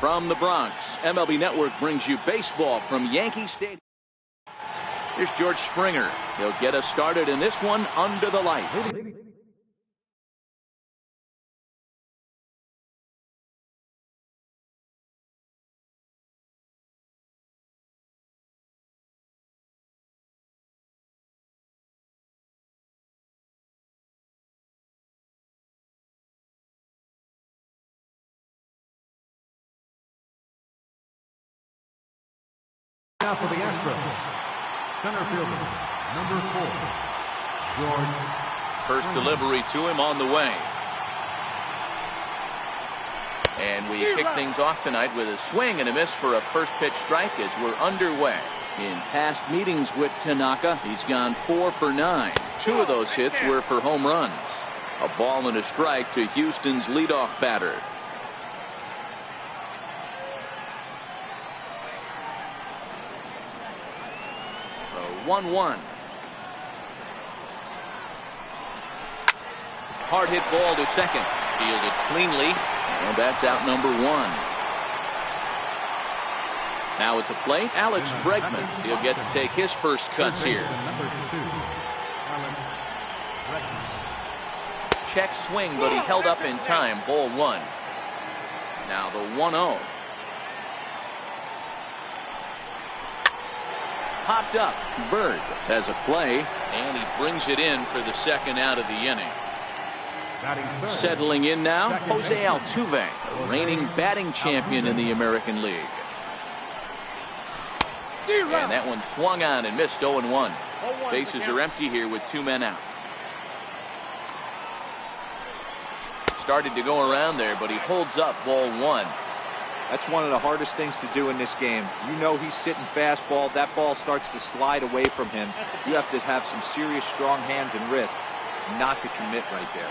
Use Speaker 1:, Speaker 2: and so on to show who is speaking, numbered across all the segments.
Speaker 1: From the Bronx, MLB Network brings you baseball from Yankee Stadium. Here's George Springer. He'll get us started in this one under the lights.
Speaker 2: Now for the Astros, center fielder, number 4, George.
Speaker 1: First delivery to him on the way. And we kick things off tonight with a swing and a miss for a first pitch strike as we're underway. In past meetings with Tanaka, he's gone 4 for 9. 2 of those hits were for home runs. A ball and a strike to Houston's leadoff batter. 1-1. Hard hit ball to second. Fielded cleanly. And that's out number 1. Now at the plate, Alex Bregman. He'll get to take his first cuts here. Check swing, but he held up in time. Ball 1. Now the 1-0. Popped up. Bird has a play, and he brings it in for the second out of the inning. Settling in now, Jose Altuve, a reigning batting champion in the American League. And that one swung on and missed. 0-1. Bases are empty here with 2 men out. Started to go around there, but he holds up. Ball 1.
Speaker 3: That's one of the hardest things to do in this game. You know he's sitting fastball. That ball starts to slide away from him. You have to have some serious strong hands and wrists not to commit right there.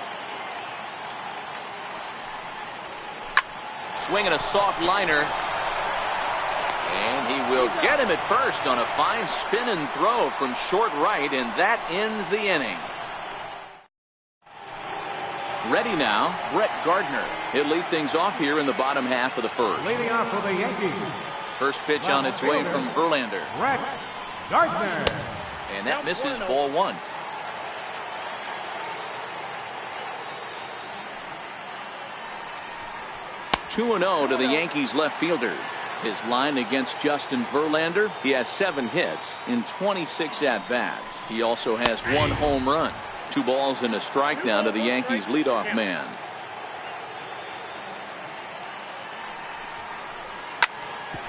Speaker 1: Swinging a soft liner. And he will get him at first on a fine spin and throw from short right, and that ends the inning. Ready now, Brett Gardner. He'll lead things off here in the bottom half of the first.
Speaker 2: Leading off for the Yankees.
Speaker 1: First pitch on its way from Verlander.
Speaker 2: Brett Gardner.
Speaker 1: And that misses. Ball 1. (2-0) to the Yankees left fielder. His line against Justin Verlander, he has 7 hits in 26 at-bats. He also has 1 home run. 2 balls and a strike now to the Yankees leadoff man.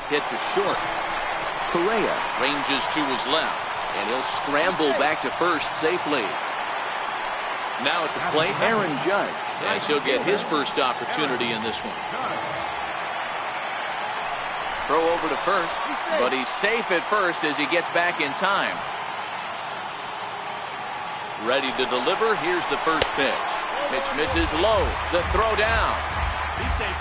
Speaker 1: Hit to short. Correa ranges to his left, and he'll scramble back to first safely. Now at the plate, Aaron Judge, as he'll get his first opportunity in this one. Throw over to first, but he's safe at first as he gets back in time. Ready to deliver. Here's the first pitch. Pitch misses low. The throw down. He's safe.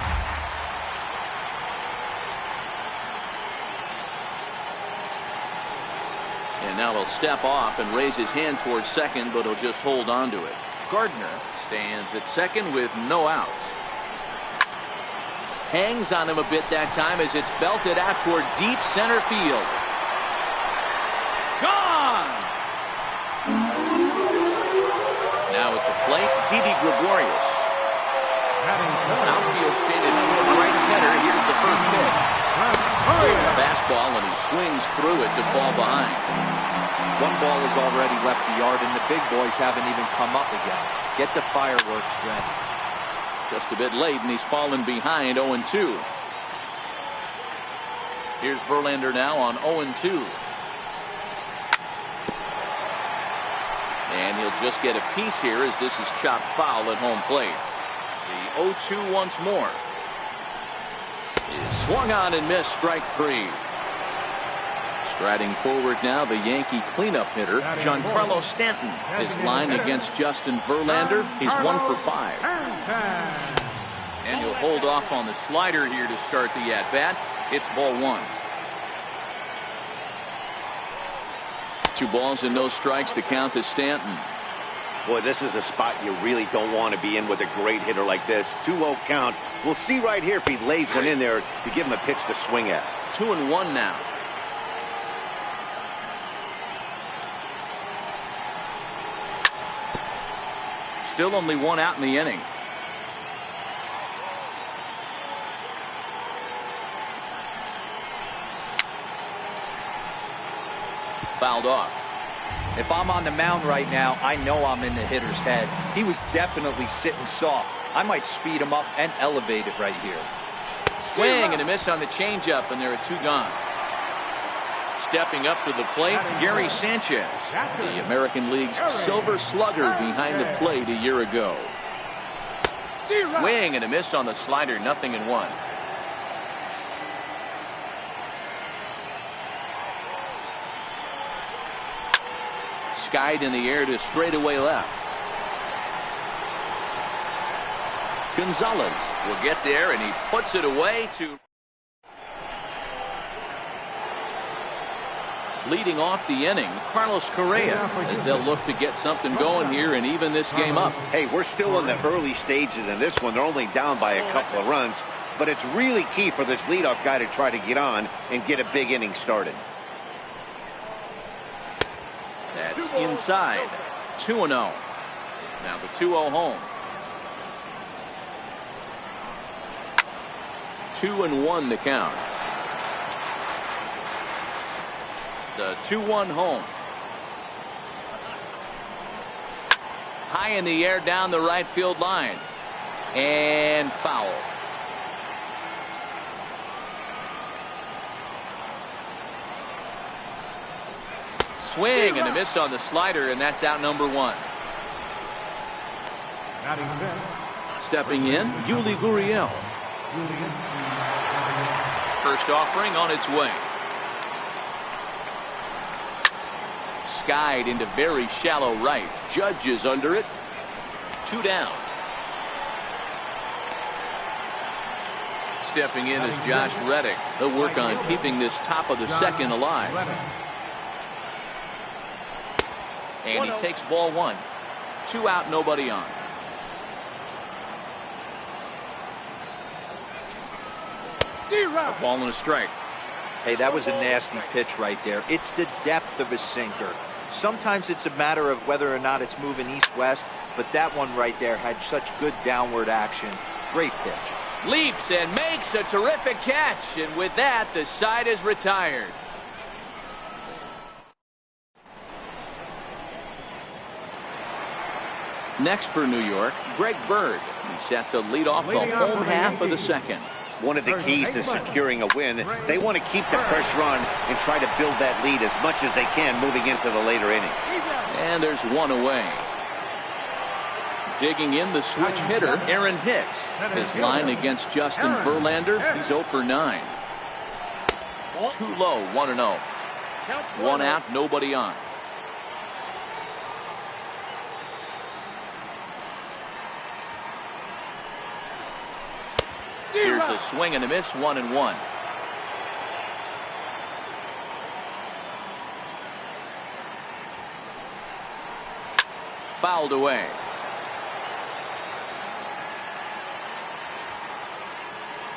Speaker 1: And now he'll step off and raise his hand towards second, but he'll just hold on to it. Gardner stands at second with no outs. Hangs on him a bit that time as it's belted out toward deep center field. Gone! Now at the plate, Didi Gregorius. Outfield shaded toward right center. Here's the first pitch. Fastball, and he swings through it to fall behind.
Speaker 3: 1 ball has already left the yard, and the big boys haven't even come up again. Get the fireworks ready.
Speaker 1: Just a bit late, and he's fallen behind. 0-2. Here's Verlander now on 0-2. And he'll just get a piece here as this is chopped foul at home plate. The 0-2 once more. Is swung on and missed. Strike 3. Striding forward now, the Yankee cleanup hitter, Giancarlo Stanton. His line against Justin Verlander, he's 1 for 5. And he'll hold off on the slider here to start the at-bat. It's ball 1. 2 balls and no strikes. The count to Stanton.
Speaker 4: Boy, this is a spot you really don't want to be in with a great hitter like this. 2-0 count. We'll see right here if he lays one in there to give him a pitch to swing at.
Speaker 1: 2-1 now. Still only one out in the inning. Fouled off.
Speaker 3: If I'm on the mound right now, I know I'm in the hitter's head. He was definitely sitting soft. I might speed him up and elevate it right here.
Speaker 1: Swing and a miss on the changeup, and there are 2 gone. Stepping up to the plate, Gary Sanchez, the American League's Silver Slugger behind the plate a year ago. Swing and a miss on the slider, 0-1. Skied in the air to straightaway left. Gonzalez will get there, and he puts it away to... Leading off the inning, Carlos Correa, as they'll look to get something going here and even this game up.
Speaker 4: Hey, we're still in the early stages in this one. They're only down by a couple of runs, but it's really key for this leadoff guy to try to get on and get a big inning started.
Speaker 1: That's inside. 2-0. Now the 2-0 home. 2-1 to count. The 2-1 home. High in the air down the right field line. And foul. Swing and a miss on the slider, and that's out number 1. Stepping in, Yuli Gurriel. First offering on its way. Skied into very shallow right. Judge is under it. 2 down. Stepping in is Josh Reddick. They'll work on keeping this top of the second alive. And he takes ball 1. 2 out, nobody on. A ball and a strike.
Speaker 3: Hey, that was a nasty pitch right there. It's the depth of a sinker. Sometimes it's a matter of whether or not it's moving east-west, but that one right there had such good downward action. Great pitch.
Speaker 1: Leaps and makes a terrific catch, and with that, the side is retired. Next for New York, Greg Bird. He's set to lead off the home half of the second.
Speaker 4: One of the keys to securing a win, they want to keep the pressure on and try to build that lead as much as they can moving into the later innings.
Speaker 1: And there's 1 away. Digging in the switch hitter, Aaron Hicks. His line against Justin Verlander, he's 0 for 9. Too low, 1-0. 1 out, nobody on. Here's a swing and a miss, 1-1. Fouled away.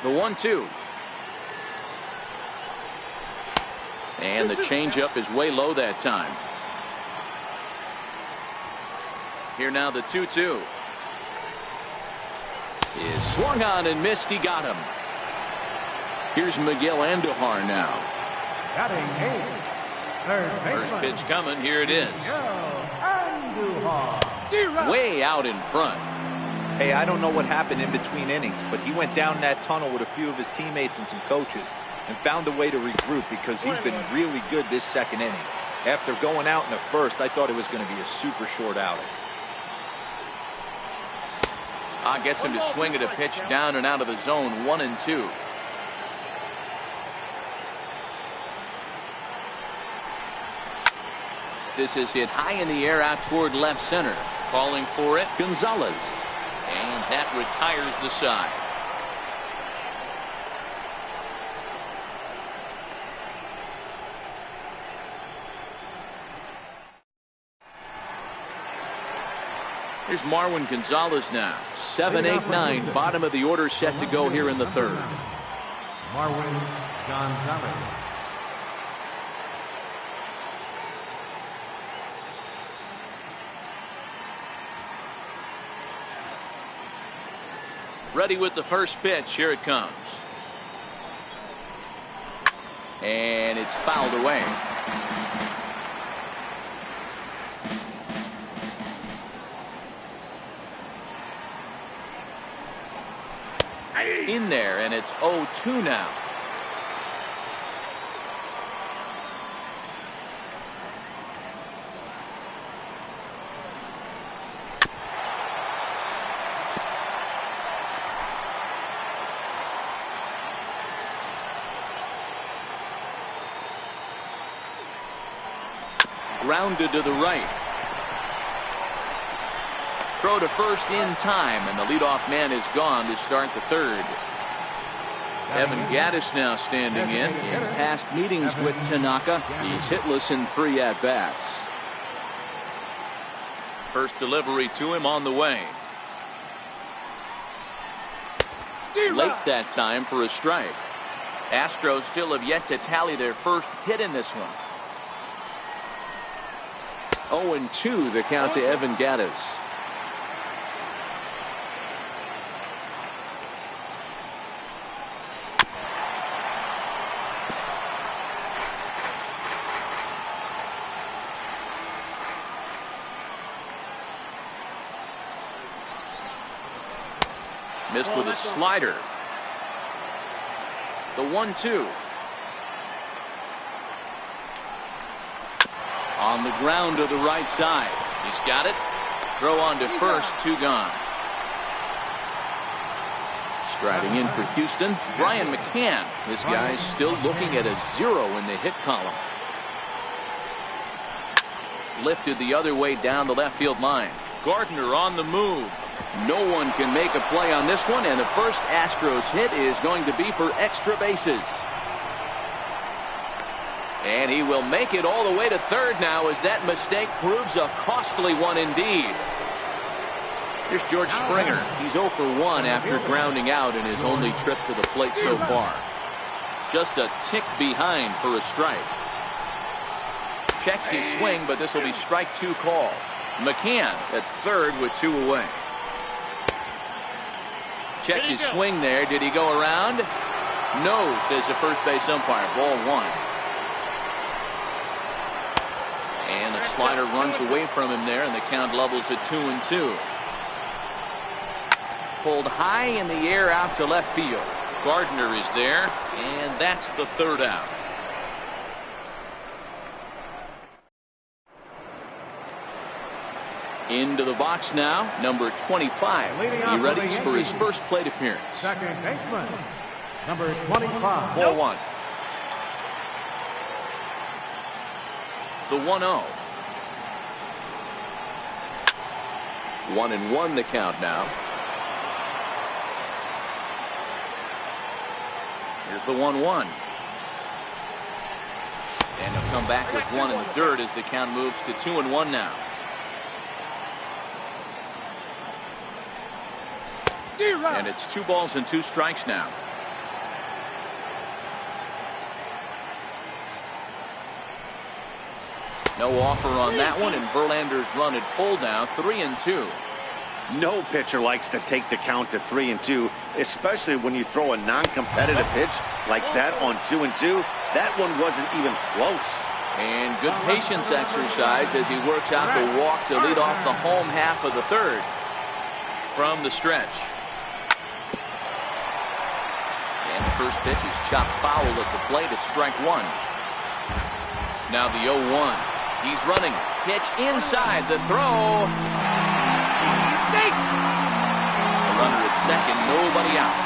Speaker 1: The 1-2. And the changeup is way low that time. Here now the 2-2. Is swung on and missed. He got him. Here's Miguel Andujar now. First pitch coming. Here it is. Way out in front.
Speaker 3: Hey, I don't know what happened in between innings, but he went down that tunnel with a few of his teammates and some coaches and found a way to regroup because he's been really good this second inning. After going out in the first, I thought it was going to be a super short outing.
Speaker 1: Gets him to swing at a pitch down and out of the zone. 1-2. This is hit high in the air out toward left center. Calling for it, Gonzalez. And that retires the side. Here's Marwin Gonzalez now. 7, 8, 9. Bottom of the order set to go here in the third.
Speaker 2: Marwin Gonzalez.
Speaker 1: Ready with the first pitch. Here it comes. And it's fouled away. In there, and it's 0-2 now. Grounded to the right. Throw to first in time, and the leadoff man is gone to start the third. Evan Gattis now standing in past meetings with Tanaka. He's hitless in 3 at-bats. First delivery to him on the way. Late that time for a strike. Astros still have yet to tally their first hit in this one. 0-2 the count to Evan Gattis. Missed with a slider. The 1-2. On the ground to the right side. He's got it. Throw on to first. 2 gone. Striding in for Houston, Brian McCann. This guy's still looking at a 0 in the hit column. Lifted the other way down the left field line. Gardner on the move. No one can make a play on this one, and the first Astros hit is going to be for extra bases. And he will make it all the way to third now, as that mistake proves a costly one indeed. Here's George Springer. He's 0 for 1 after grounding out in his only trip to the plate so far. Just a tick behind for a strike. Checks his swing, but this will be strike 2 call. McCann at third with 2 away. Checked his swing there. Did he go around? No, says the first base umpire. Ball 1. And the slider runs away from him there, and the count levels at 2-2. Pulled high in the air out to left field. Gardner is there, and that's the third out. Into the box now, number 25. He readies for his first plate appearance.
Speaker 2: Second baseman, number 25.
Speaker 1: Ball 1. The 1-0. 1-1 the count now. Here's the 1-1. And he'll come back with 1 in the third as the count moves to 2-1 now. And it's 2 balls and 2 strikes now. No offer on that one, and Verlander's run at full now, 3-2.
Speaker 4: No pitcher likes to take the count to 3-2, especially when you throw a non-competitive pitch like that on 2-2. That one wasn't even close.
Speaker 1: And good patience exercised as he works out the walk to lead off the home half of the third. From the stretch. And the first pitch is chopped foul at the plate at strike 1. Now the 0-1. He's running. Pitch inside. The throw. Safe. A runner at second. Nobody out.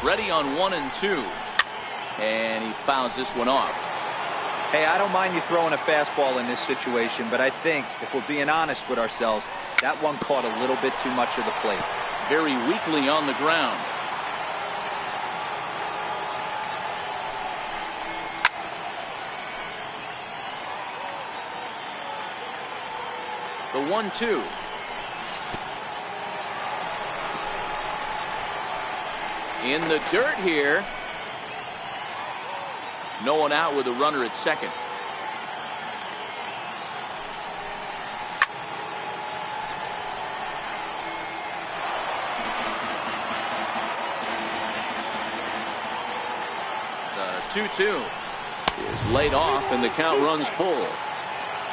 Speaker 1: Ready on 1-2. And he fouls this one off.
Speaker 3: Hey, I don't mind you throwing a fastball in this situation, but I think if we're being honest with ourselves, that one caught a little bit too much of the plate.
Speaker 1: Very weakly on the ground. The 1-2. In the dirt here. No one out with a runner at second. The 2-2 is laid off, and the count runs full.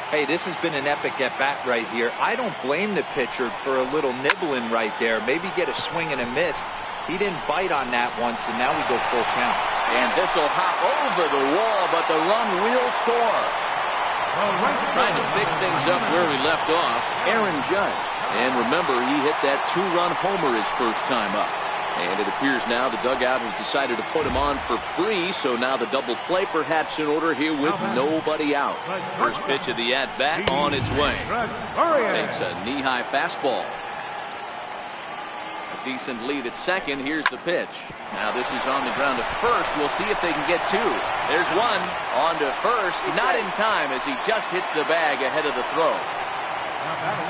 Speaker 3: Hey, this has been an epic at-bat right here. I don't blame the pitcher for a little nibbling right there. Maybe get a swing and a miss. He didn't bite on that once, and now we go full count.
Speaker 1: And this will hop over the wall, but the run will score. Trying to pick things up where we left off, Aaron Judge. And remember, he hit that 2-run homer his first time up. And it appears now the dugout has decided to put him on for free, so now the double play perhaps in order here with nobody out. First pitch of the at-bat on its way. Takes a knee-high fastball. A decent lead at second. Here's the pitch. Now this is on the ground to first. We'll see if they can get two. There's one on to first. Not in time as he just hits the bag ahead of the throw.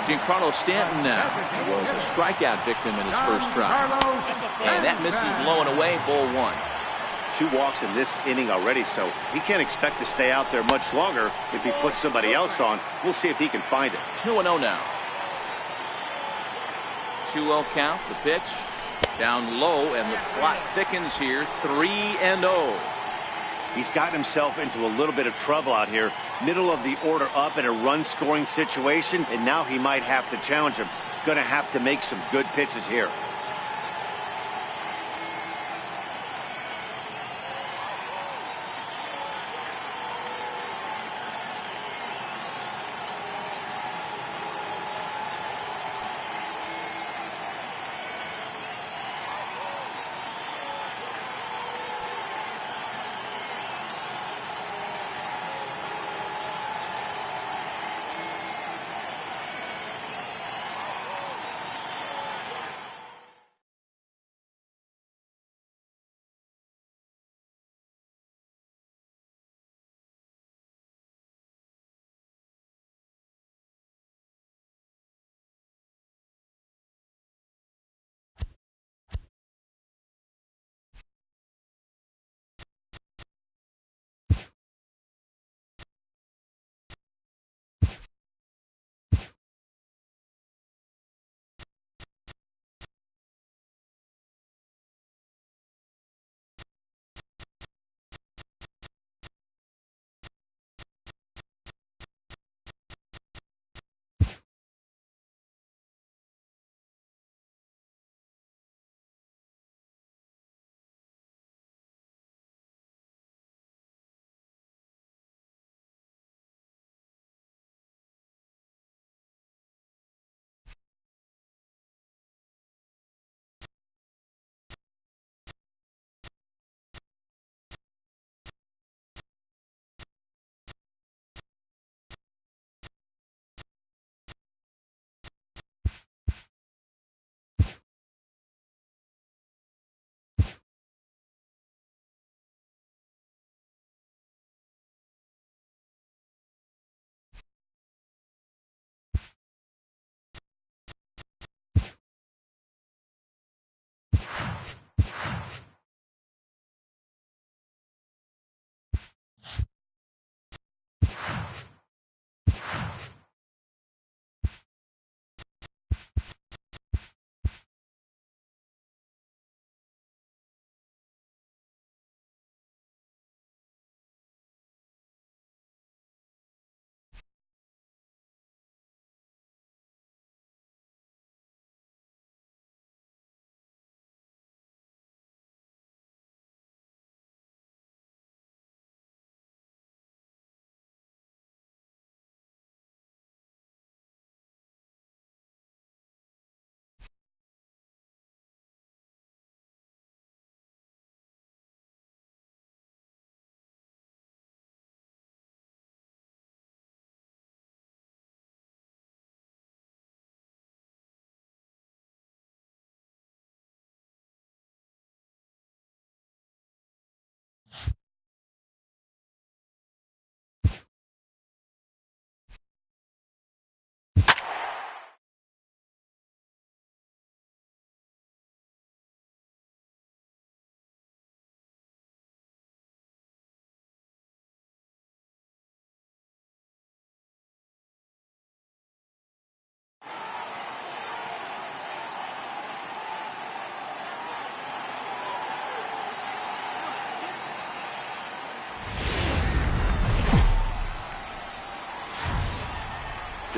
Speaker 1: Giancarlo Stanton now was a strikeout victim in his first try. And that misses low and away, ball one.
Speaker 4: 2 walks in this inning already, so he can't expect to stay out there much longer if he puts somebody else on. We'll see if he can find it.
Speaker 1: 2-0 now. 2-0 count, the pitch. Down low, and the clock thickens here. 3-0.
Speaker 4: He's gotten himself into a little bit of trouble out here. Middle of the order up in a run-scoring situation, and now he might have to challenge him. Going to have to make some good pitches here.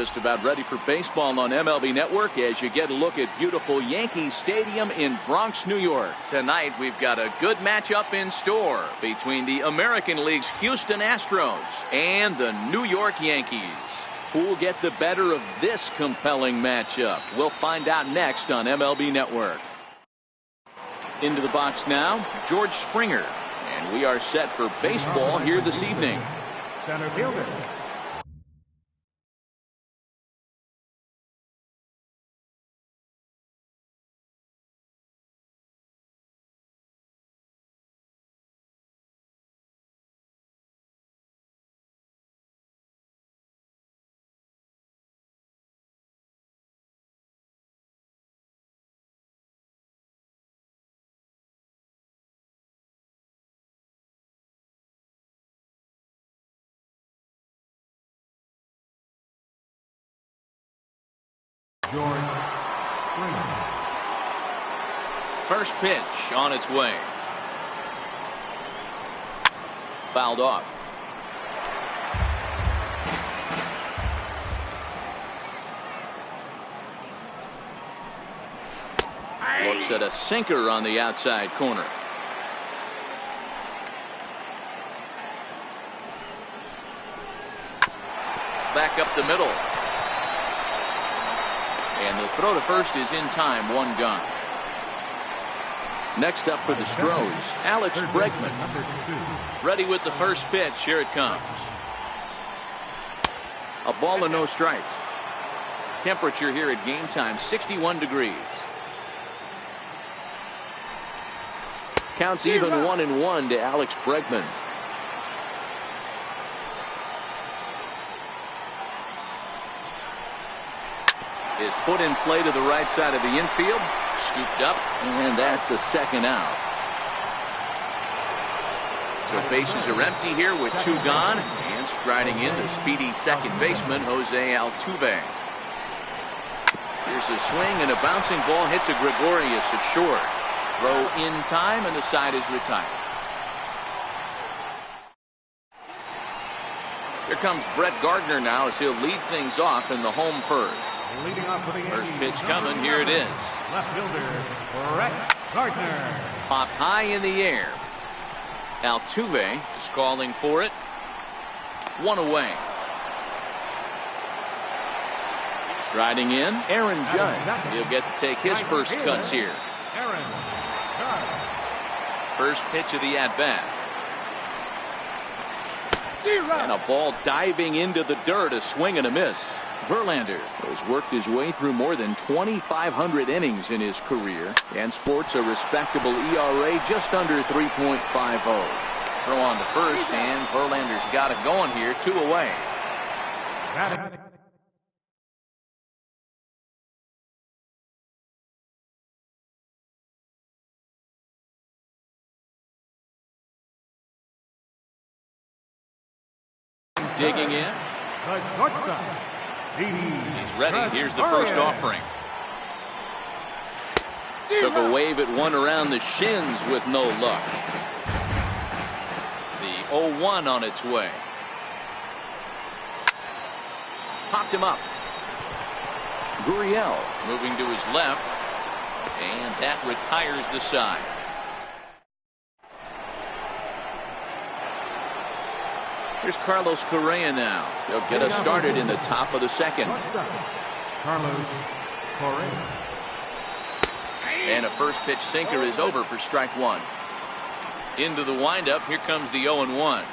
Speaker 1: Just about ready for baseball on MLB Network as you get a look at beautiful Yankee Stadium in Bronx, New York. Tonight we've got a good matchup in store between the American League's Houston Astros and the New York Yankees. Who will get the better of this compelling matchup? We'll find out next on MLB Network. Into the box now, George Springer. And we are set for baseball here this evening.
Speaker 2: Center fielder. George Springer.
Speaker 1: First pitch on its way. Fouled off. Looks at a sinker on the outside corner. Back up the middle. And the throw to first is in time, one gone. Next up for the Stros, Alex Bregman. Ready with the first pitch. Here it comes. A ball and no strikes. Temperature here at game time, 61 degrees. Counts even 1-1 to Alex Bregman. Is put in play to the right side of the infield. Scooped up, and that's the second out. So bases are empty here with two gone, and striding in the speedy second baseman, Jose Altuve. Here's a swing, and a bouncing ball hits a Gregorius at short. Throw in time, and the side is retired. Here comes Brett Gardner now as he'll lead things off in the home first.
Speaker 2: Leading off for the
Speaker 1: First pitch coming. Here it is.
Speaker 2: Left fielder, Brett Gardner.
Speaker 1: Popped high in the air. Altuve is calling for it. One away. Striding in, Aaron Judge. He'll get to take his first cuts here.
Speaker 2: Aaron Judge.
Speaker 1: First pitch of the at-bat. And a ball diving into the dirt, a swing and a miss. Verlander has worked his way through more than 2,500 innings in his career and sports a respectable ERA just under 3.50. Throw on the first, and Verlander's got it going here, two away. Digging in. He's ready. Here's the first offering. Took a wave at one around the shins with no luck. The 0-1 on its way. Popped him up. Gurriel moving to his left, and that retires the side. Here's Carlos Correa now. He'll get us started in the top of the second.
Speaker 2: Carlos Correa.
Speaker 1: And a first pitch sinker is over for strike one. Into the windup. Here comes the 0-1.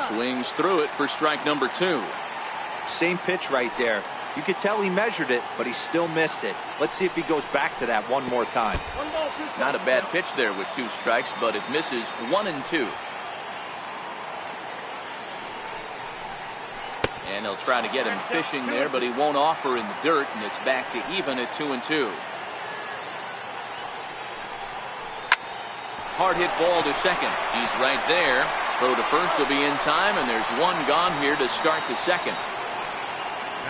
Speaker 1: Swings through it for strike number two.
Speaker 3: Same pitch right there. You could tell he measured it, but he still missed it. Let's see if he goes back to that one more time.
Speaker 1: Not a bad pitch there with two strikes, but it misses 1-2. And he'll try to get him fishing there, but he won't offer in the dirt, and it's back to even at 2-2. Hard hit ball to second. He's right there. Throw to first will be in time, and there's one gone here to start the second.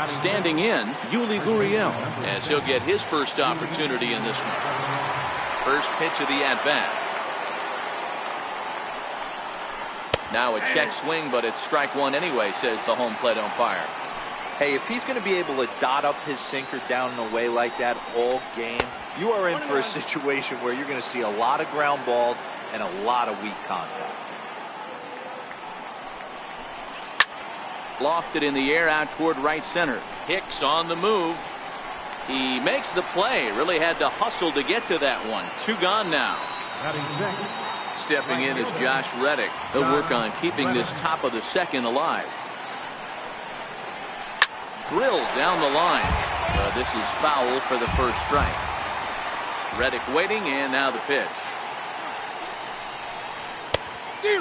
Speaker 1: Standing in, Yuli Gurriel, as he'll get his first opportunity in this one. First pitch of the at-bat. Now a check swing, but it's strike one anyway, says the home plate umpire.
Speaker 3: Hey, if he's going to be able to dot up his sinker down and away like that all game, you are in for a situation where you're going to see a lot of ground balls and a lot of weak contact.
Speaker 1: Lofted in the air out toward right center. Hicks on the move. He makes the play. Really had to hustle to get to that one. 2 gone now. Stepping in is Josh Reddick. He'll work on keeping this top of the second alive. Drilled down the line. This is foul for the first strike. Reddick waiting, and now the pitch.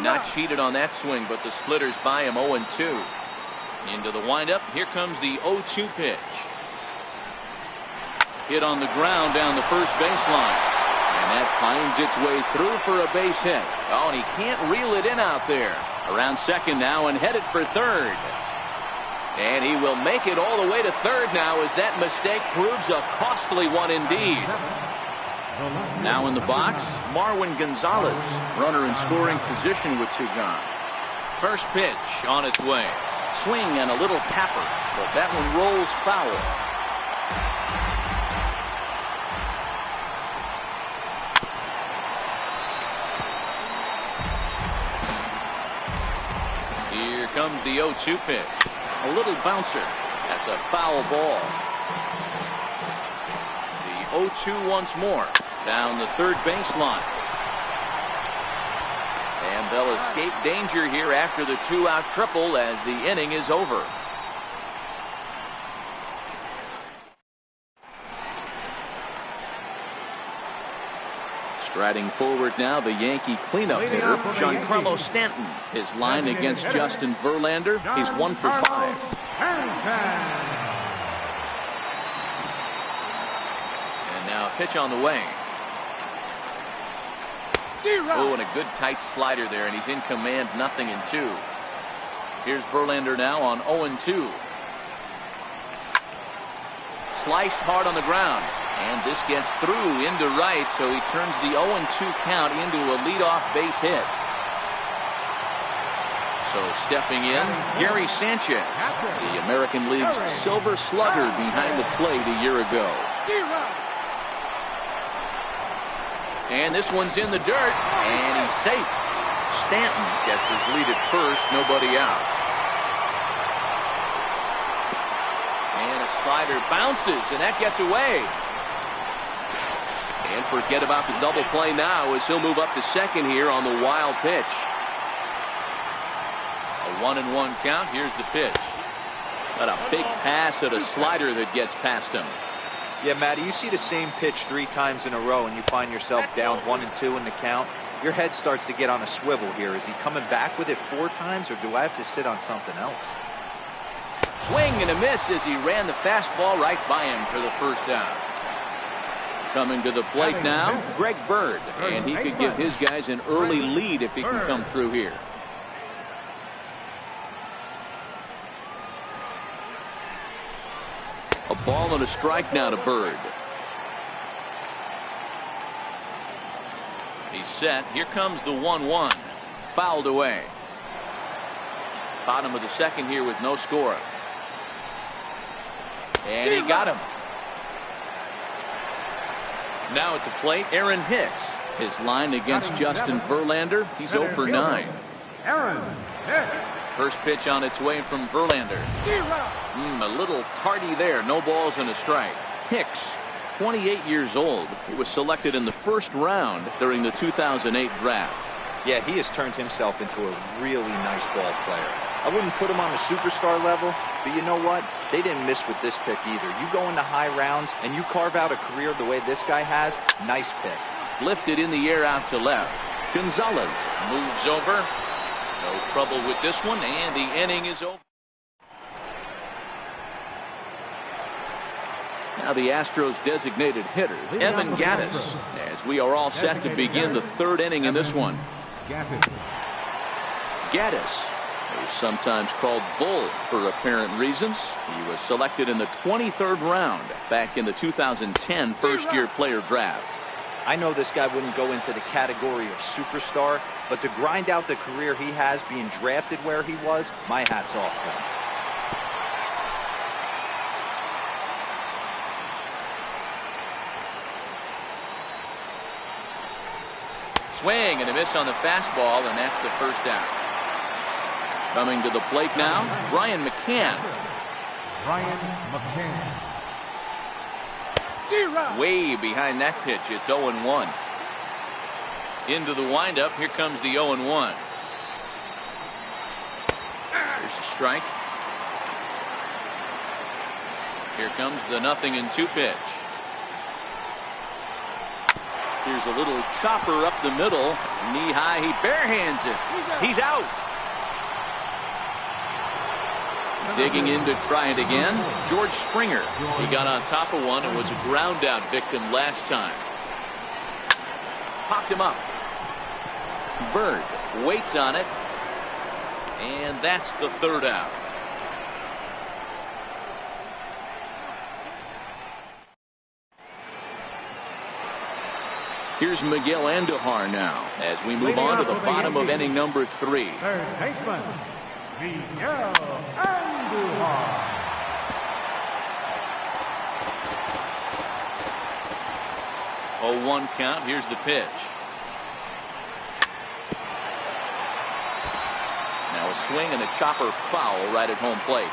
Speaker 1: Not cheated on that swing, but the splitters by him 0-2. Into the windup. Here comes the 0-2 pitch. Hit on the ground down the first baseline. And that finds its way through for a base hit. Oh, and he can't reel it in out there. Around second now and headed for third. And he will make it all the way to third now as that mistake proves a costly one indeed. Now in the box, Marwin Gonzalez. Runner in scoring position with 2 gone. First pitch on its way. Swing and a little tapper, but that one rolls foul. Here comes the 0-2 pitch. A little bouncer. That's a foul ball. The 0-2 once more. Down the third baseline. And they'll escape danger here after the 2-out triple as the inning is over. Striding forward now, the Yankee cleanup hitter, Giancarlo Stanton. His line against Justin Verlander, he's 1 for 5. And now a pitch on the way. Oh, and a good tight slider there, and he's in command, 0-2. Here's Verlander now on 0-2. Sliced hard on the ground. And this gets through into right, so he turns the 0-2 count into a leadoff base hit. So stepping in, Gary Sanchez, the American League's Silver Slugger behind the plate a year ago. And this one's in the dirt, and he's safe. Stanton gets his lead at first, nobody out. And a slider bounces, and that gets away. And forget about the double play now as he'll move up to second here on the wild pitch. A 1-1 count. Here's the pitch. Got a big pass at a slider that gets past him.
Speaker 3: Yeah, Matty, you see the same pitch 3 times in a row and you find yourself down 1-2 in the count. Your head starts to get on a swivel here. Is he coming back with it 4 times, or do I have to sit on something else?
Speaker 1: Swing and a miss as he ran the fastball right by him for the first down. Coming to the plate now, Greg Bird, and he could give his guys an early lead if he can come through here. A ball and a strike now to Bird. He's set. Here comes the 1-1. Fouled away. Bottom of the second here with no score. And he got him. Now at the plate, Aaron Hicks. His line against Justin Verlander, he's 0 for 9.
Speaker 2: Aaron Hicks.
Speaker 1: First pitch on its way from Verlander. A little tardy there. No balls and a strike. Hicks, 28 years old. He was selected in the first round during the 2008 draft.
Speaker 3: Yeah, he has turned himself into a really nice ball player. I wouldn't put him on the superstar level, but you know what? They didn't miss with this pick either. You go into high rounds and you carve out a career the way this guy has, nice pick.
Speaker 1: Lifted in the air out to left. Gonzalez moves over. No trouble with this one, and the inning is over. Now the Astros designated hitter, Evan Gattis, as we are all set to begin the third inning in this one. Gattis, who's sometimes called Bull for apparent reasons. He was selected in the 23rd round back in the 2010 first-year player draft.
Speaker 3: I know this guy wouldn't go into the category of superstar, but to grind out the career he has being drafted where he was, my hat's off to him.
Speaker 1: Swing and a miss on the fastball, and that's the first out. Coming to the plate now, Brian McCann.
Speaker 2: Brian McCann.
Speaker 1: Way behind that pitch. It's 0-1. Into the windup. Here comes the 0-1. Here's a strike. Here comes the 0-2 pitch. Here's a little chopper up the middle. Knee high. He barehands it. He's out. Digging in to try it again, George Springer. He got on top of one and was a ground out victim last time. Popped him up. Bird waits on it, and that's the third out. Here's Miguel Andujar now as we move on to the bottom of inning number 3.
Speaker 2: Third baseman, Miguel Andujar.
Speaker 1: 0-1 count. Here's the pitch. Now a swing and a chopper foul right at home plate.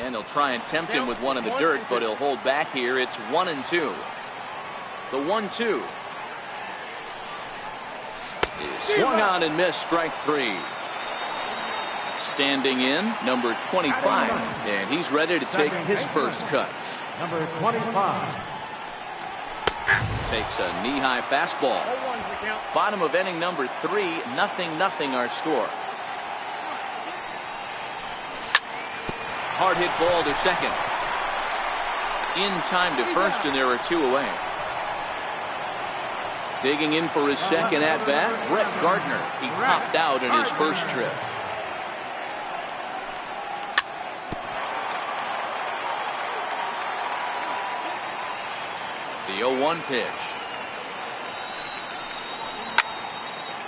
Speaker 1: And he'll try and tempt him with one in the dirt, but he'll hold back here. It's 1-2. The 1-2 is swung on and missed. Strike 3. Standing in, number 25, and he's ready to take his first cuts.
Speaker 2: Number 25.
Speaker 1: Takes a knee-high fastball. Bottom of inning number 3, 0-0 our score. Hard hit ball to second. In time to first, and there are 2 away. Digging in for his second at bat, Brett Gardner. He popped out in his first trip. The 0-1 pitch.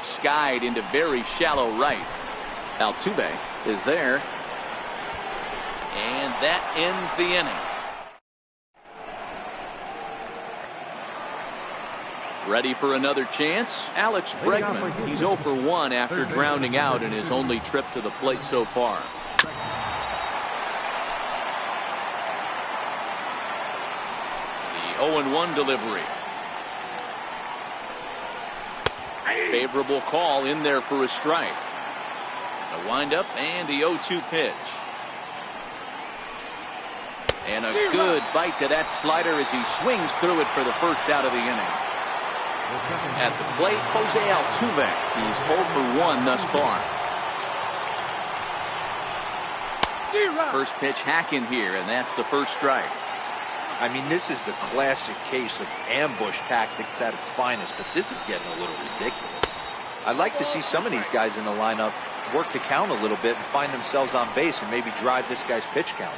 Speaker 1: Skied into very shallow right. Altuve is there. And that ends the inning. Ready for another chance? Alex Bregman. He's 0 for 1 after grounding out in his only trip to the plate so far. The 0-1 delivery. Favorable call in there for a strike. A windup and the 0-2 pitch. And a good bite to that slider as he swings through it for the first out of the inning. At the plate, Jose Altuve. He's 0 for 1 thus far. First pitch hack in here, and that's the first strike.
Speaker 3: I mean, this is the classic case of ambush tactics at its finest, but this is getting a little ridiculous. I'd like to see some of these guys in the lineup work the count a little bit and find themselves on base and maybe drive this guy's pitch count.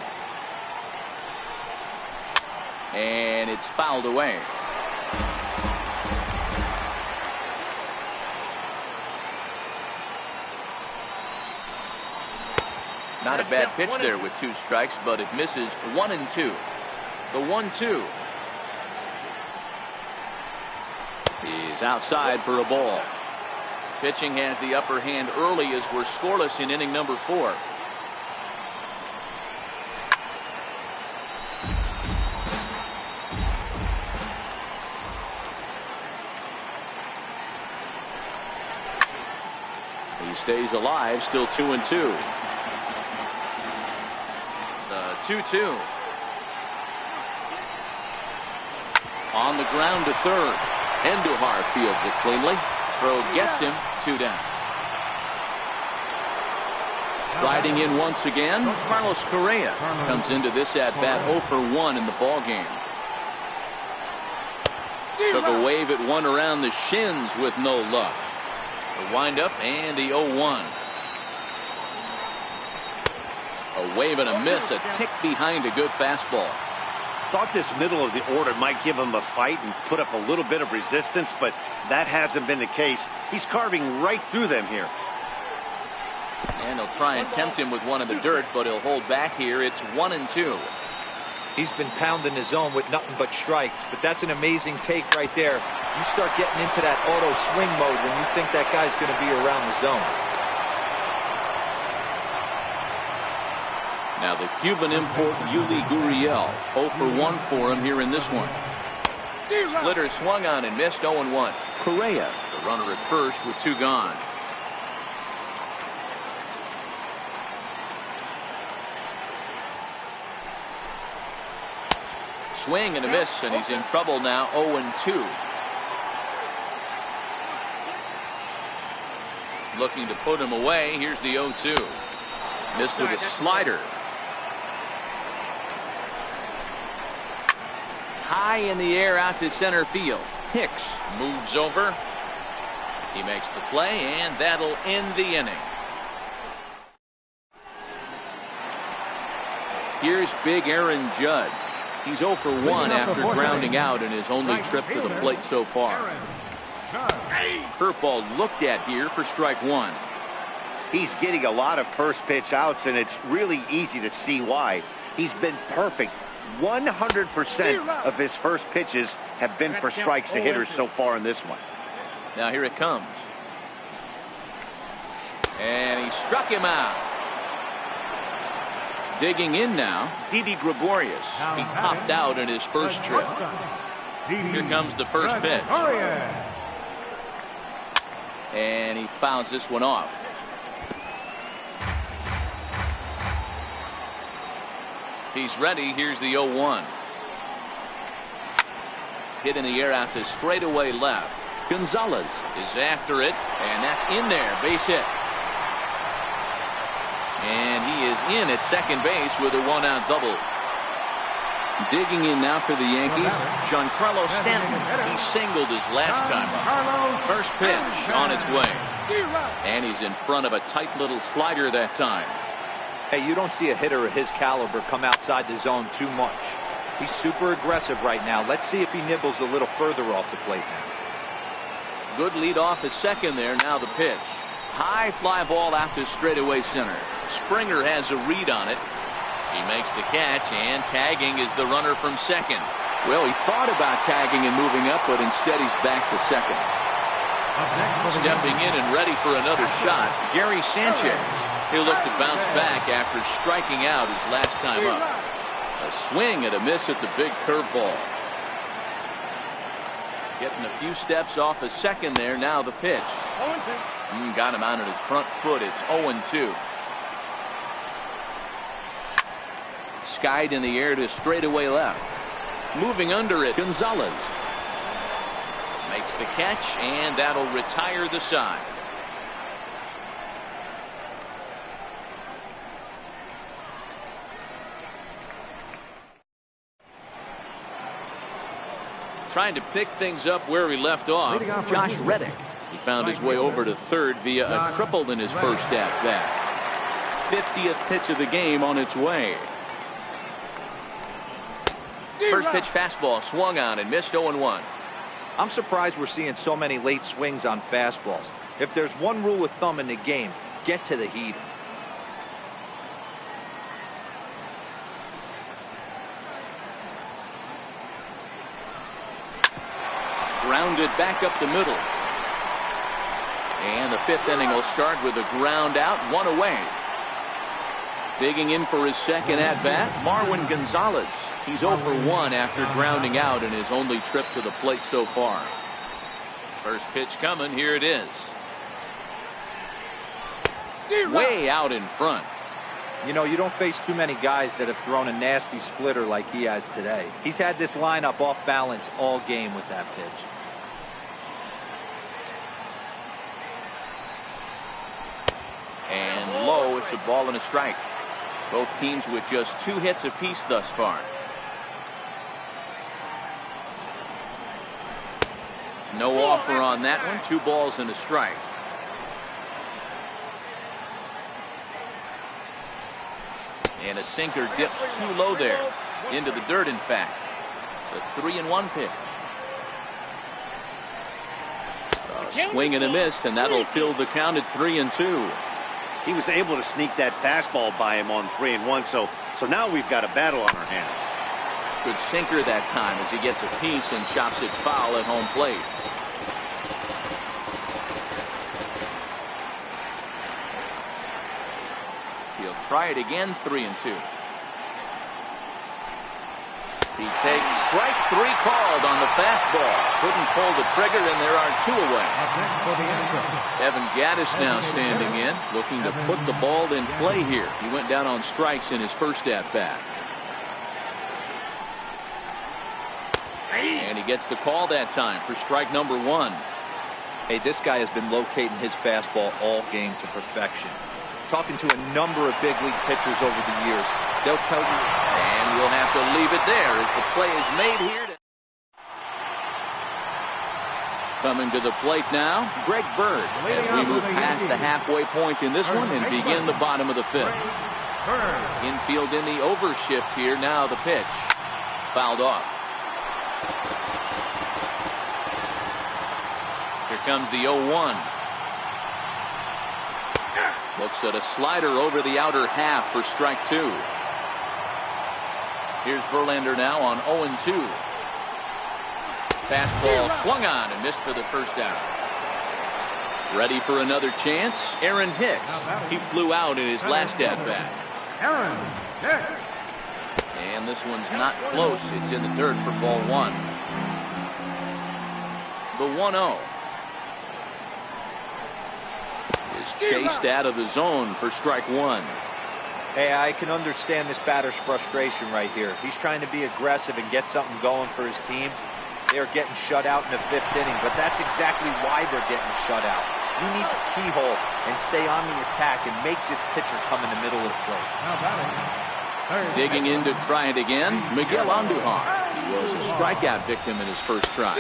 Speaker 1: And it's fouled away. Not a bad pitch there with 2 strikes, but it misses. 1-2. The 1-2 is outside for a ball. Pitching has the upper hand early as we're scoreless in inning number 4. He stays alive, still 2-2. The 2-2. On the ground to third. Andujar fields it cleanly. Throw gets him. 2 down. Sliding in once again, Carlos Correa comes into this at bat 0 for 1 in the ball game. Took a wave at one around the shins with no luck. The windup and the 0-1. A wave and a miss, a tick behind a good fastball.
Speaker 4: Thought this middle of the order might give him a fight and put up a little bit of resistance, but that hasn't been the case. He's carving right through them here.
Speaker 1: And he'll try and tempt him with one in the dirt, but he'll hold back here. It's 1-2.
Speaker 3: He's been pounding the zone with nothing but strikes, but that's an amazing take right there. You start getting into that auto swing mode when you think that guy's going to be around the zone.
Speaker 1: Now the Cuban import Yuli Gurriel, 0 for 1 for him here in this one. Splitter swung on and missed, 0-1. Correa, the runner at first with 2 gone. Swing and a miss, and he's in trouble now, 0-2. Looking to put him away. Here's the 0-2. Missed with a slider. High in the air out to center field. Hicks moves over. He makes the play, and that'll end the inning. Here's big Aaron Judge. He's 0 for 1 after grounding out in his only trip to the plate so far. Curveball looked at here for strike 1.
Speaker 4: He's getting a lot of first pitch outs, and it's really easy to see why. He's been perfect. 100% of his first pitches have been for strikes to hitters so far in this one.
Speaker 1: Now here it comes. And he struck him out. Digging in now, Didi Gregorius. He popped out in his first trip. Here comes the first pitch. And he fouls this one off. He's ready. Here's the 0-1. Hit in the air out to straightaway left. Gonzalez is after it, and that's in there. Base hit. And he is in at second base with a 1-out double. Digging in now for the Yankees, Giancarlo Stanton. He singled his last time up. First pitch on its way. And he's in front of a tight little slider that time.
Speaker 3: Hey, you don't see a hitter of his caliber come outside the zone too much. He's super aggressive right now. Let's see if he nibbles a little further off the plate now.
Speaker 1: Good lead off at second there. Now the pitch. High fly ball out to straightaway center. Springer has a read on it. He makes the catch, and tagging is the runner from second. Well, he thought about tagging and moving up, but instead he's back to second. Stepping in and ready for another shot, Gary Sanchez. He'll look to bounce back after striking out his last time up. A swing and a miss at the big curveball. Getting a few steps off a second there. Now the pitch. Got him out on his front foot. It's 0-2. Skied in the air to straightaway left. Moving under it, Gonzalez makes the catch, and that'll retire the side. Trying to pick things up where he left off, Josh Reddick. He found his way over to third via a triple in his first at-bat. 50th pitch of the game on its way. First pitch fastball swung on and missed, 0-1.
Speaker 3: I'm surprised we're seeing so many late swings on fastballs. If there's one rule of thumb in the game, get to the heater.
Speaker 1: Grounded back up the middle. And the fifth inning will start with a ground out, one away. Digging in for his second at-bat, Marwin Gonzalez. He's 0 for 1 after grounding out in his only trip to the plate so far. First pitch coming. Here it is. Way out in front.
Speaker 3: You know, you don't face too many guys that have thrown a nasty splitter like he has today. He's had this lineup off balance all game with that pitch.
Speaker 1: And low, it's a ball and a strike. Both teams with just 2 hits apiece thus far. No offer on that one. 2 balls and a strike. And a sinker dips too low there. Into the dirt, in fact. The 3-1 pitch. A swing and a miss, and that'll fill the count at 3-2.
Speaker 4: He was able to sneak that fastball by him on 3-1, so now we've got a battle on our hands.
Speaker 1: Good sinker that time as he gets a piece and chops it foul at home plate. He'll try it again, 3-2. He takes strike 3 called on the fastball. Couldn't pull the trigger, and there are 2 away. Evan Gaddis now standing in, looking to put the ball in play here. He went down on strikes in his first at-bat. And he gets the call that time for strike number 1.
Speaker 3: Hey, this guy has been locating his fastball all game to perfection. Talking to a number of big league pitchers over the years, they'll tell you.
Speaker 1: And we'll have to leave it there as the play is made here. Coming to the plate now, Greg Bird, as we move past the halfway point in this one and begin the bottom of the 5th. Infield in the overshift here. Now the pitch. Fouled off. Here comes the 0-1. Looks at a slider over the outer half for strike 2. Here's Verlander now on 0-2. Fastball swung on and missed for the first out. Ready for another chance, Aaron Hicks. He flew out in his last at-bat.
Speaker 2: Aaron Hicks.
Speaker 1: And this one's not close. It's in the dirt for ball 1. The 1-0. Is chased out of the zone for strike 1.
Speaker 3: Hey, I can understand this batter's frustration right here. He's trying to be aggressive and get something going for his team. They're getting shut out in the 5th inning, but that's exactly why they're getting shut out. You need to keyhole and stay on the attack and make this pitcher come in the middle of the plate.
Speaker 1: Digging in to try it again, Miguel Andujar. He was a strikeout victim in his first try.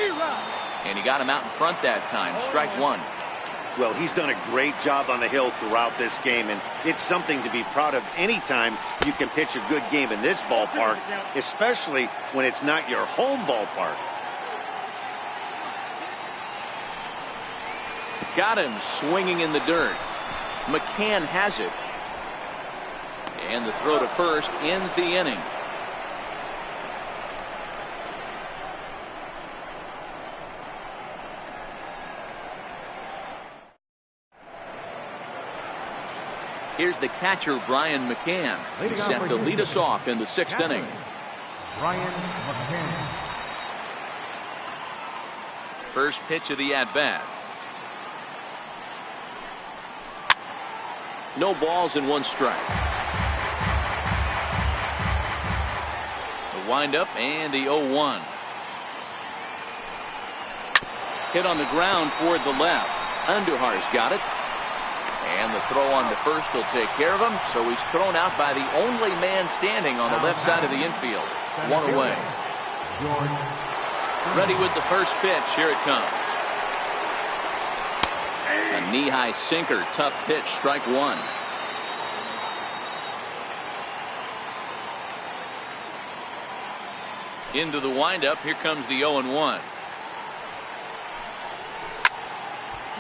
Speaker 1: And he got him out in front that time. Strike 1.
Speaker 4: Well, he's done a great job on the hill throughout this game, and it's something to be proud of anytime you can pitch a good game in this ballpark, especially when it's not your home ballpark.
Speaker 1: Got him swinging in the dirt. McCann has it. And the throw to first ends the inning. Here's the catcher, Brian McCann. He's set to lead us off in the 6th inning.
Speaker 2: Brian McCann.
Speaker 1: First pitch of the at-bat. No balls and 1 strike. The windup and the 0-1. Hit on the ground toward the left. Andujar's got it. And the throw on to first will take care of him. So he's thrown out by the only man standing on the left side of the infield. 1 away. Ready with the first pitch. Here it comes. A knee-high sinker. Tough pitch. Strike 1. Into the windup. Here comes the 0-1.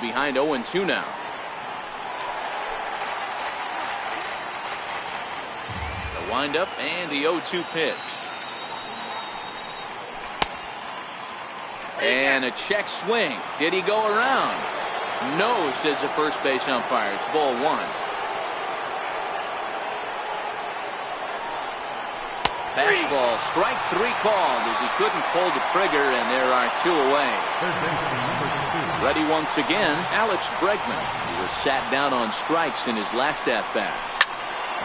Speaker 1: Behind 0-2 now. The windup and the 0-2 pitch. And a check swing. Did he go around? No, says the first base umpire. It's ball 1. Fastball, strike 3 called as he couldn't pull the trigger, and there are 2 away. Ready once again, Alex Bregman. He was sat down on strikes in his last at-bat.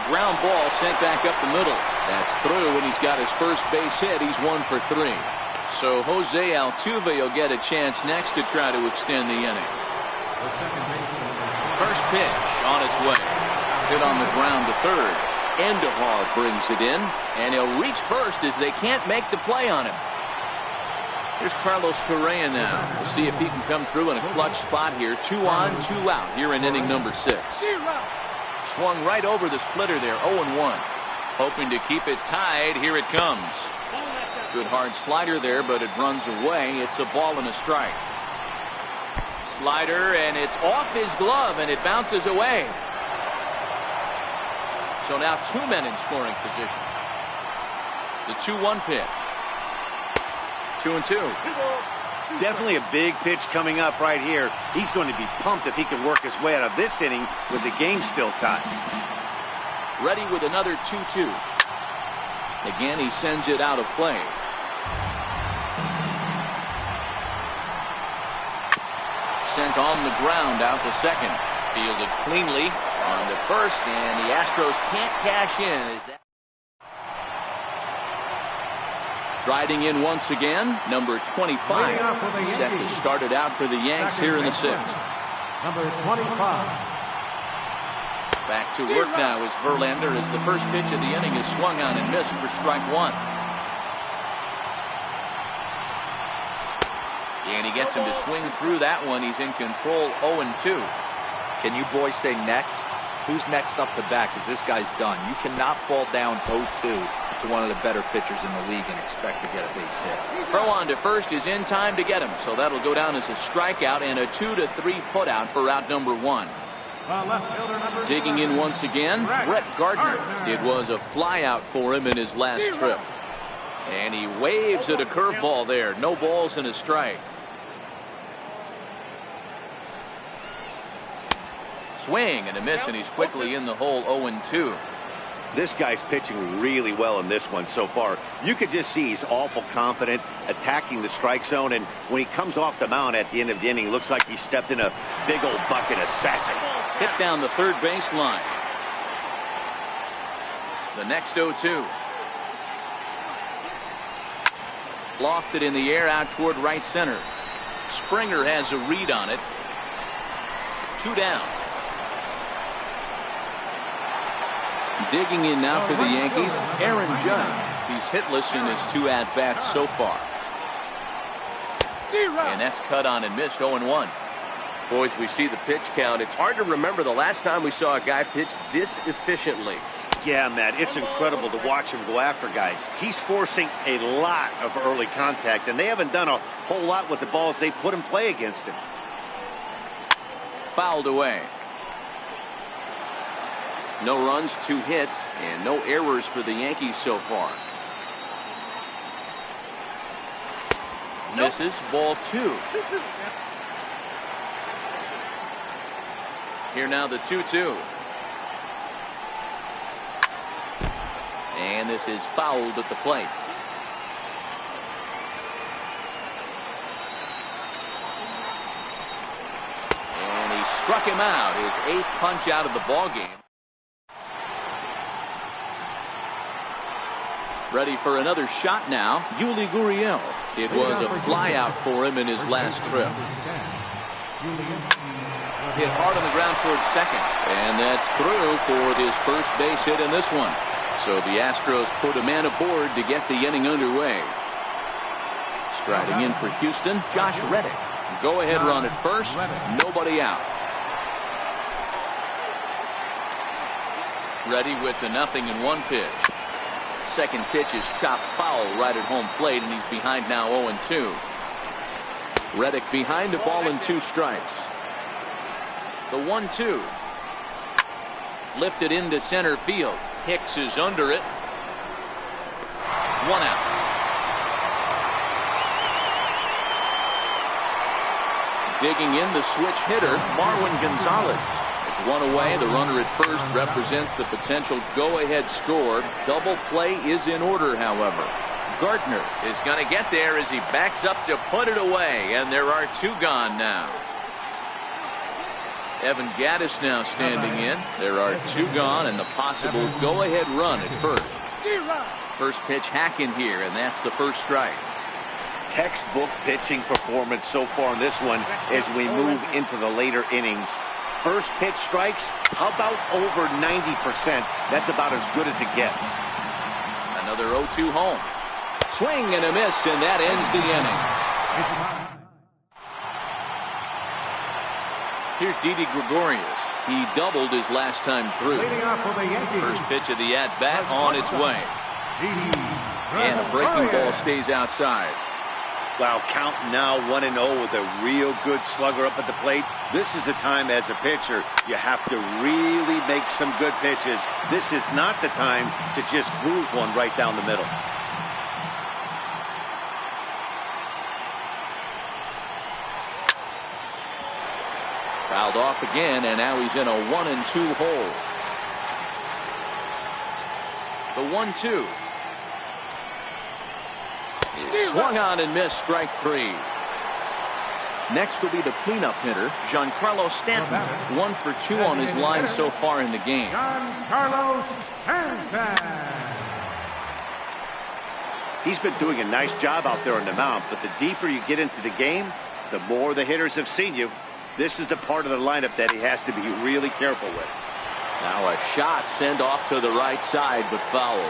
Speaker 1: Ground ball sent back up the middle. That's through, and he's got his first base hit. He's 1 for 3. So Jose Altuve will get a chance next to try to extend the inning. First pitch on its way. Hit on the ground to third. Andujar brings it in, and he'll reach first as they can't make the play on him. Here's Carlos Correa now. We'll see if he can come through in a clutch spot here. 2 on, 2 out here in inning number 6. Swung right over the splitter there. 0-1. Hoping to keep it tied. Here it comes. Good hard slider there, but it runs away. It's a ball and a strike. Slider, and it's off his glove, and it bounces away. So now 2 men in scoring position. The 2-1 pitch. 2-2.
Speaker 4: Definitely a big pitch coming up right here. He's going to be pumped if he can work his way out of this inning with the game still tied.
Speaker 1: Ready with another 2-2. Again, he sends it out of play. Sent on the ground out to second. Fielded cleanly on to first, and the Astros can't cash in. As that striding in once again, number 25, set to start it out for the Yanks here in the 6th.
Speaker 2: Number 25.
Speaker 1: Back to work now is Verlander as the first pitch of the inning is swung on and missed for strike 1. And he gets him to swing through that one. He's in control 0-2.
Speaker 3: Can you boys say next? Who's next up to bat? Because this guy's done. You cannot fall down 0-2 to one of the better pitchers in the league and expect to get a base hit.
Speaker 1: Throw on to first is in time to get him. So that'll go down as a strikeout and a 2-3 putout for out number 1. Digging in once again, Brett Gardner. It was a flyout for him in his last trip. And he waves at a curveball there. No balls and a strike. Swing and a miss, and he's quickly in the hole 0-2.
Speaker 4: This guy's pitching really well in this one so far. You could just see he's awful confident attacking the strike zone, and when he comes off the mound at the end of the inning, looks like he stepped in a big old bucket of sassy.
Speaker 1: Hit down the third base line. The next 0-2. Lofted in the air out toward right center. Springer has a read on it. 2 down. Digging in now for the Yankees, Aaron Judge. He's hitless in his 2 at-bats so far. And that's cut on and missed 0-1. Boys, we see the pitch count. It's hard to remember the last time we saw a guy pitch this efficiently.
Speaker 4: Yeah, Matt, it's incredible to watch him go after guys. He's forcing a lot of early contact, and they haven't done a whole lot with the balls they put in play against him.
Speaker 1: Fouled away. No runs, 2 hits, and no errors for the Yankees so far. Misses, ball 2. Here now the 2-2. And this is fouled at the plate. And he struck him out, his 8th punch out of the ballgame. Ready for another shot now, Yuli Gurriel. It was a flyout for him in his last trip. Hit hard on the ground towards second. And that's through for his first base hit in this one. So the Astros put a man aboard to get the inning underway. Striding in for Houston, Josh Reddick. Go ahead run at first, nobody out. Ready with the 0-1 pitch. Second pitch is chopped foul right at home plate, and he's behind now 0-2. Reddick behind, a ball and 2 strikes. The 1-2. Lifted into center field. Hicks is under it. 1 out. Digging in the switch hitter, Marwin Gonzalez. There's 1 away. The runner at first represents the potential go-ahead score. Double play is in order, however. Gardner is going to get there as he backs up to put it away, and there are 2 gone now. Evan Gattis now standing in. There are 2 gone and the possible go-ahead run at first. First pitch hack in here, and that's the first strike.
Speaker 4: Textbook pitching performance so far in this one as we move into the later innings. First pitch strikes, how about over 90%? That's about as good as it gets.
Speaker 1: Another 0-2 home. Swing and a miss, and that ends the inning. Here's Didi Gregorius. He doubled his last time through.
Speaker 2: Leading off for the Yankees.
Speaker 1: First pitch of the at-bat on its way. And the breaking ball stays outside.
Speaker 4: Wow, count now 1-0 with a real good slugger up at the plate. This is the time as a pitcher you have to really make some good pitches. This is not the time to just groove one right down the middle.
Speaker 1: Fouled off again, and now he's in a 1-2 hole. The 1-2. Swung on and missed, strike three. Next will be the cleanup hitter, Giancarlo Stanton. 1 for 2 on his line so far in the game.
Speaker 2: Giancarlo Stanton.
Speaker 4: He's been doing a nice job out there on the mound, but the deeper you get into the game, the more the hitters have seen you. This is the part of the lineup that he has to be really careful with.
Speaker 1: Now a shot sent off to the right side, but foul.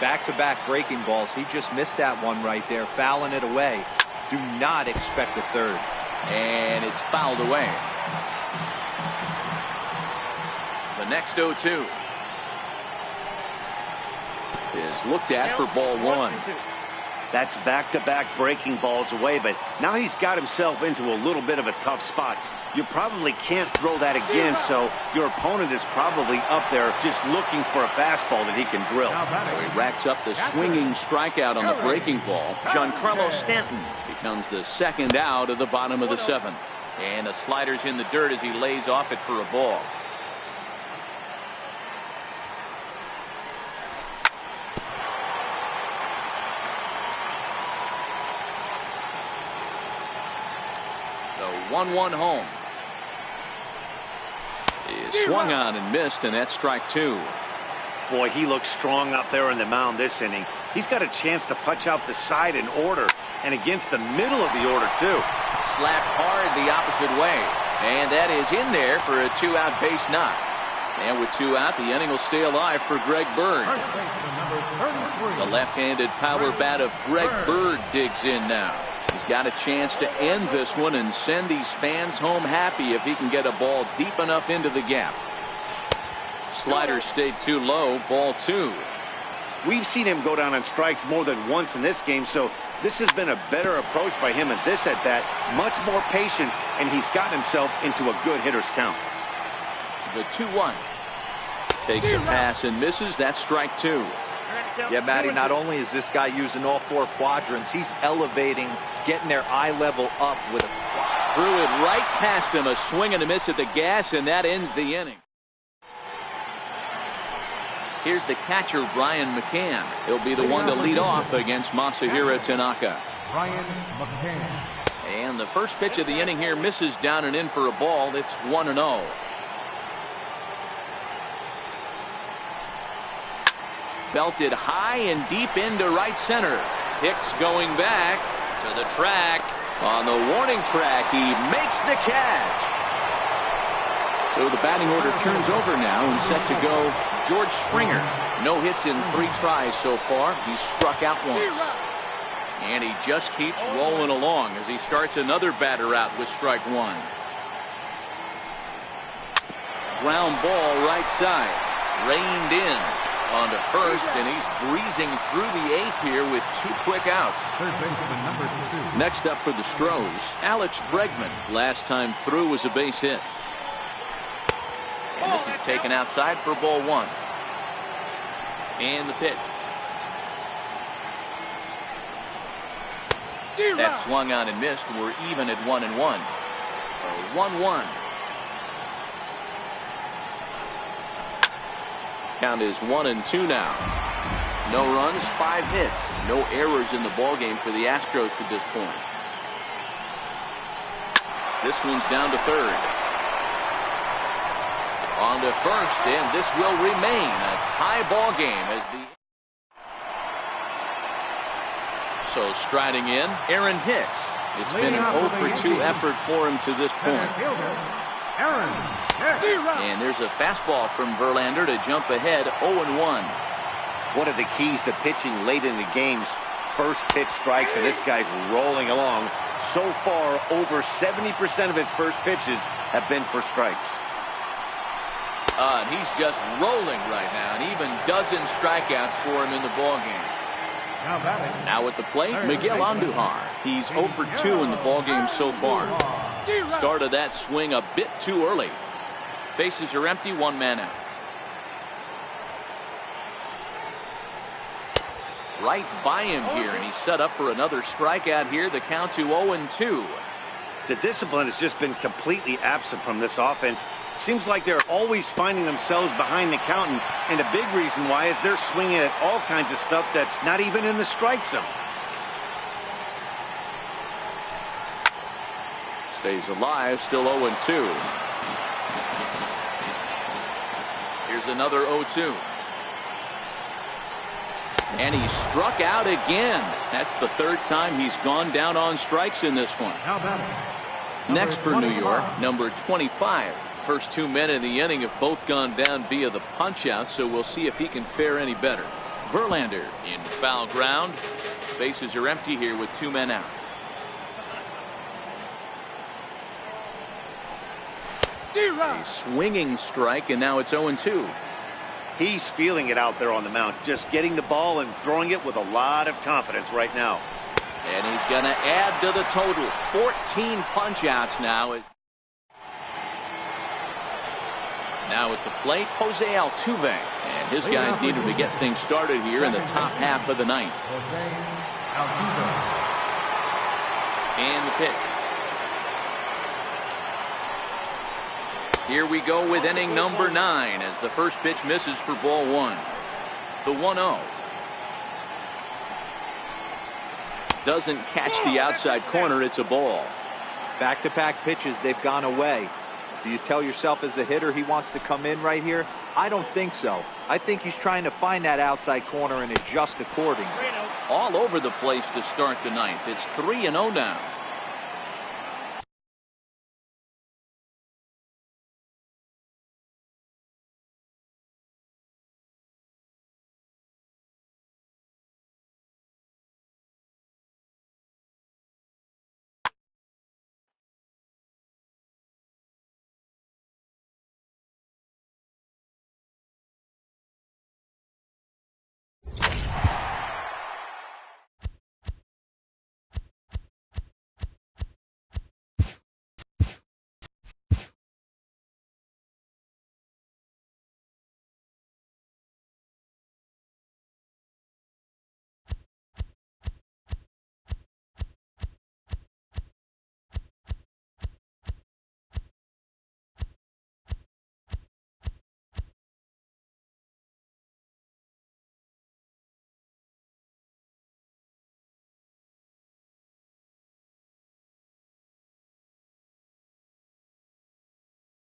Speaker 3: Back-to-back breaking balls. He just missed that one right there, fouling it away. Do not expect a third.
Speaker 1: And it's fouled away. The next 0-2 is looked at for ball one.
Speaker 4: That's back-to-back breaking balls away, but now he's got himself into a little bit of a tough spot. You probably can't throw that again, so your opponent is probably up there just looking for a fastball that he can drill.
Speaker 1: So he racks up the swinging strikeout on the breaking ball. Giancarlo Stanton becomes the second out of the bottom of the seventh. And the slider's in the dirt as he lays off it for a ball. The 1-1 home. Is swung on and missed, and that's strike two.
Speaker 4: Boy, he looks strong out there on the mound this inning. He's got a chance to punch out the side in order, and against the middle of the order, too.
Speaker 1: Slapped hard the opposite way, and that is in there for a 2-out base knock. And with 2 out, the inning will stay alive for Greg Bird. The left-handed power bat of Greg Bird digs in now. He's got a chance to end this one and send these fans home happy if he can get a ball deep enough into the gap. Slider stayed too low, ball 2.
Speaker 4: We've seen him go down on strikes more than once in this game, so this has been a better approach by him at this at-bat. Much more patient, and he's gotten himself into a good hitter's count.
Speaker 1: The 2-1. Takes a pass and misses. That's strike 2.
Speaker 3: Yeah, Matty, not only is this guy using all 4 quadrants, he's elevating, getting their eye level up with a...
Speaker 1: Threw it right past him, a swing and a miss at the gas, and that ends the inning. Here's the catcher, Brian McCann. He'll be the one to lead off against Masahiro Tanaka.
Speaker 2: Brian McCann.
Speaker 1: And the first pitch of the inning here misses down and in for a ball. It's 1-0. Belted high and deep into right center. Hicks going back to the track. On the warning track, he makes the catch. So the batting order turns over now and set to go George Springer. No hits in 3 tries so far. He's struck out once. And he just keeps rolling along as he starts another batter out with strike 1. Ground ball right side. Reined in. On to first, and he's breezing through the 8th here with 2 quick outs.
Speaker 2: Third baseman, number 2.
Speaker 1: Next up for the Stros, Alex Bregman. Last time through was a base hit. And this is taken outside for ball 1. And the pitch. That swung on and missed. We're even at 1-1. 1-1. Count is 1-2 now. No runs, 5 hits. No errors in the ballgame for the Astros to this point. This one's down to third. On to first, and this will remain a tie ball game as the... So striding in, Aaron Hicks. It's been an 0 for 2 effort for him to this point.
Speaker 2: Aaron Hicks.
Speaker 1: And there's a fastball from Verlander to jump ahead 0-1.
Speaker 4: One of the keys to pitching late in the game's first pitch strikes, and this guy's rolling along. So far, over 70% of his first pitches have been for strikes.
Speaker 1: And he's just rolling right now, and even dozen strikeouts for him in the ballgame. Now at the plate, Miguel Andujar. He's 0 for 2 in the ballgame so far. Started that swing a bit too early. Bases are empty, 1 man out. Right by him here, and he's set up for another strikeout here. The count to 0-2.
Speaker 4: The discipline has just been completely absent from this offense. Seems like they're always finding themselves behind the count, and a big reason why is they're swinging at all kinds of stuff that's not even in the strike zone.
Speaker 1: Stays alive, still 0-2. Here's another 0-2. And he struck out again. That's the 3rd time he's gone down on strikes in this one. Next for New York, number 25. First 2 men in the inning have both gone down via the punch-out, so we'll see if he can fare any better. Verlander in foul ground. Bases are empty here with 2 men out. A swinging strike, and now it's 0-2.
Speaker 4: He's feeling it out there on the mound, just getting the ball and throwing it with a lot of confidence right now.
Speaker 1: And he's going to add to the total. 14 punch-outs now. Now at the plate, Jose Altuve. And his guys need him to get things started here in the top half of the 9th. And the pitch. Here we go with inning number 9 as the first pitch misses for ball 1. The 1-0. Doesn't catch the outside corner. It's a ball.
Speaker 3: Back-to-back pitches, they've gone away. Do you tell yourself as a hitter he wants to come in right here? I don't think so. I think he's trying to find that outside corner and adjust accordingly.
Speaker 1: All over the place to start the 9th. It's 3-0 now.